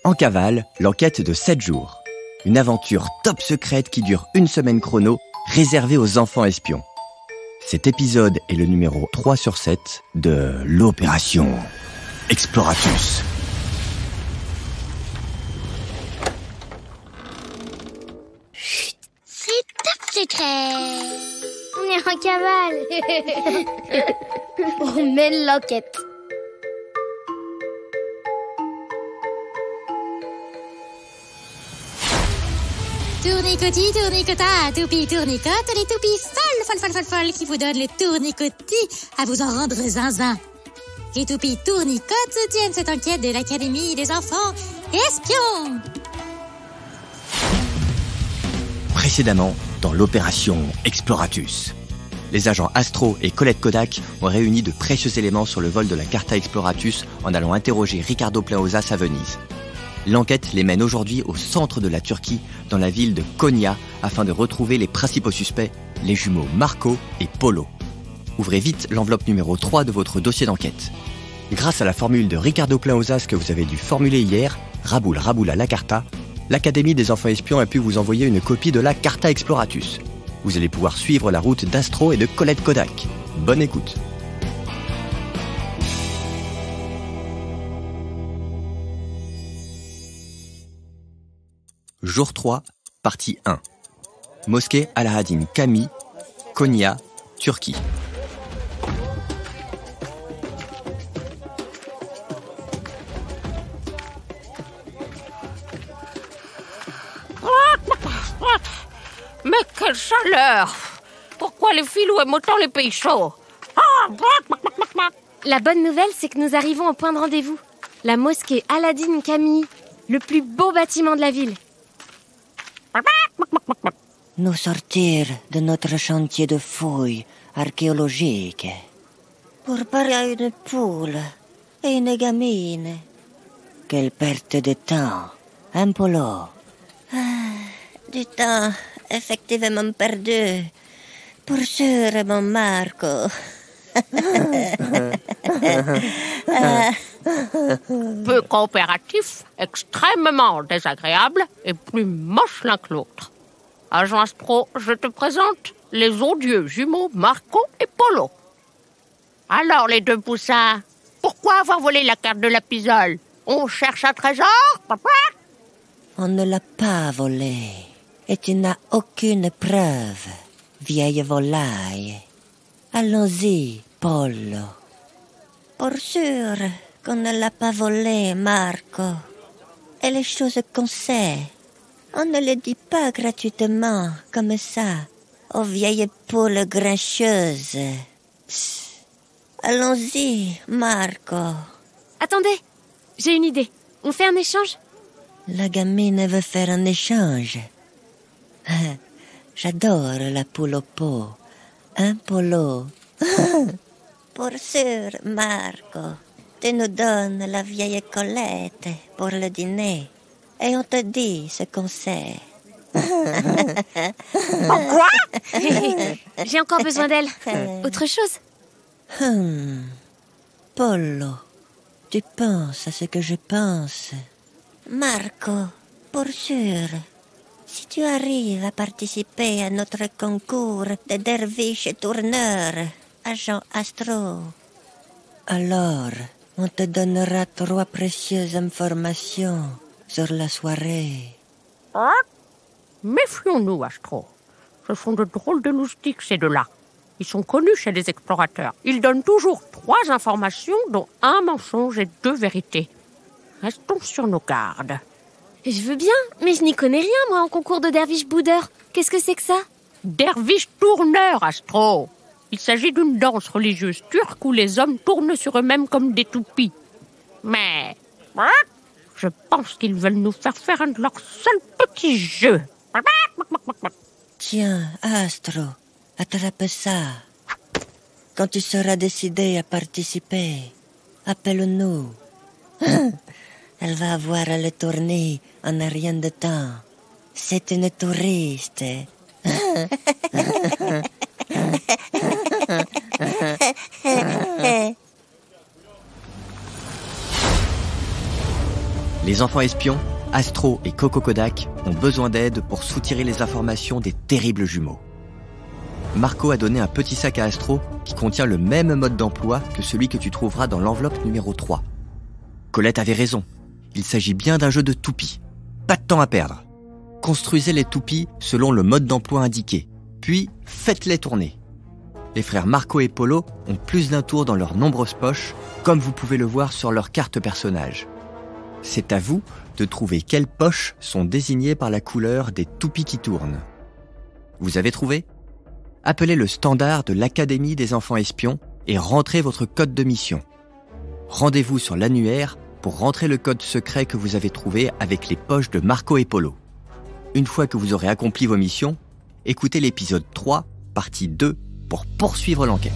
En cavale, l'enquête de 7 jours. Une aventure top secrète qui dure 1 semaine chrono, réservée aux enfants espions. Cet épisode est le numéro 3 sur 7 de l'opération Exploratus. Chut, c'est top secret. On est en cavale. On mène l'enquête. Tournicoti, tournicota, toupie, tournicote, les toupies folles qui vous donnent le tournicotis à vous en rendre zinzin. Les toupies tournicotes soutiennent cette enquête de l'Académie des enfants espions. Précédemment, dans l'opération Exploratus. Les agents Astro et Colette Kodak ont réuni de précieux éléments sur le vol de la Carta Exploratus en allant interroger Ricardo Plaosas à Venise. L'enquête les mène aujourd'hui au centre de la Turquie, dans la ville de Konya, afin de retrouver les principaux suspects, les jumeaux Marco et Polo. Ouvrez vite l'enveloppe numéro 3 de votre dossier d'enquête. Grâce à la formule de Ricardo Plaosas que vous avez dû formuler hier, Raboul Raboula la Carta, l'Académie des enfants espions a pu vous envoyer une copie de la Carta Exploratus. Vous allez pouvoir suivre la route d'Astro et de Colette Kodak. Bonne écoute. Jour 3, partie 1. Mosquée Alaaddin Cami, Konya, Turquie. Mais quelle chaleur! Pourquoi les filous aiment autant les pays chauds? La bonne nouvelle, c'est que nous arrivons au point de rendez-vous. La mosquée Alaaddin Cami, le plus beau bâtiment de la ville. Nous sortir de notre chantier de fouilles archéologiques pour parler à une poule et une gamine. Quelle perte de temps, un polo. Du temps effectivement perdu. Pour sûr, mon Marco. Peu coopératif, extrêmement désagréable et plus moche l'un que l'autre. Agent Astro, je te présente les odieux jumeaux Marco et Polo. Alors les deux poussins, pourquoi avoir volé la carte de la pisole? On cherche un trésor, papa? On ne l'a pas volé. Et tu n'as aucune preuve, vieille volaille. Allons-y, Polo. Pour sûr qu'on ne l'a pas volé, Marco. Et les choses qu'on sait, on ne les dit pas gratuitement, comme ça, aux vieilles poules grincheuses. Psst. Allons-y, Marco. Attendez, j'ai une idée. On fait un échange? La gamine veut faire un échange. J'adore la poule au pot. Un polo. Pour sûr, Marco. Tu nous donnes la vieille Colette pour le dîner. Et on te dit ce qu'on sait. Quoi? J'ai encore besoin d'elle. Autre chose? Polo, tu penses à ce que je pense. Marco, pour sûr, si tu arrives à participer à notre concours de derviches tourneurs, agent Astro, alors on te donnera 3 précieuses informations sur la soirée. Méfions-nous, Astro. Ce sont de drôles de loustiques, ces deux-là. Ils sont connus chez les explorateurs. Ils donnent toujours 3 informations, dont un mensonge et 2 vérités. Restons sur nos gardes. Je veux bien, mais je n'y connais rien, moi, en concours de derviche boudeur. Qu'est-ce que c'est que ça? Derviche tourneur, Astro. Il s'agit d'une danse religieuse turque où les hommes tournent sur eux-mêmes comme des toupies. Mais je pense qu'ils veulent nous faire un de leurs seuls petits jeux. Tiens, Astro, attrape ça. Quand tu seras décidé à participer, appelle-nous. Elle va avoir à le tourner en un rien de temps. C'est une touriste. Les enfants espions, Astro et Coco Kodak, ont besoin d'aide pour soutirer les informations des terribles jumeaux. Marco a donné un petit sac à Astro qui contient le même mode d'emploi que celui que tu trouveras dans l'enveloppe numéro 3. Colette avait raison, il s'agit bien d'un jeu de toupies. Pas de temps à perdre. Construisez les toupies selon le mode d'emploi indiqué, puis faites-les tourner. Les frères Marco et Polo ont plus d'un tour dans leurs nombreuses poches, comme vous pouvez le voir sur leur carte personnage. C'est à vous de trouver quelles poches sont désignées par la couleur des toupies qui tournent. Vous avez trouvé ? Appelez le standard de l'Académie des enfants espions et rentrez votre code de mission. Rendez-vous sur l'annuaire pour rentrer le code secret que vous avez trouvé avec les poches de Marco et Polo. Une fois que vous aurez accompli vos missions, écoutez l'épisode 3, partie 2, pour poursuivre l'enquête.